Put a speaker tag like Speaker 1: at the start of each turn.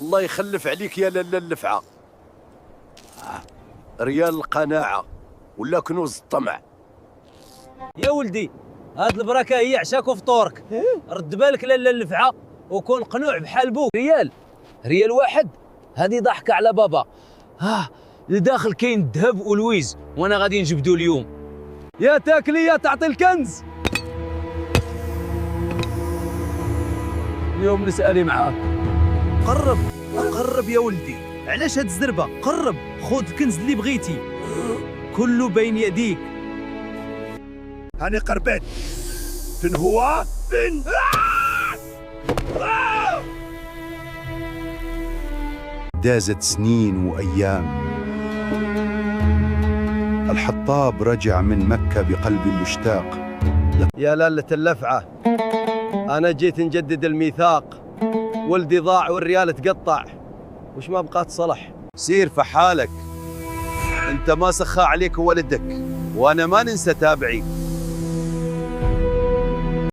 Speaker 1: الله يخلف عليك يا لالا اللفعة. ريال القناعة ولا كنوز الطمع.
Speaker 2: يا ولدي هاد البركة هي عشاك وفطورك. رد بالك لالا اللفعة وكون قنوع بحال بوك. ريال واحد هذه ضحكة على بابا. لداخل كاين الذهب ولويز وانا غادي نجبدو اليوم. يا تاكلي يا تعطي الكنز. اليوم نسألي معاك. قرب يا ولدي، علاش هاد الزربة؟ قرب خذ الكنز اللي بغيتي، كله بين يديك.
Speaker 1: هاني قربت فين هو؟ فين؟
Speaker 3: دازت سنين وأيام. الحطاب رجع من مكة بقلب مشتاق.
Speaker 4: يا لالة اللفعة، أنا جيت نجدد الميثاق. ولدي ضاع والريال تقطع، وش ما بقات صلح.
Speaker 3: سير في حالك، انت ما سخى عليك ولدك وانا ما ننسى تابعي.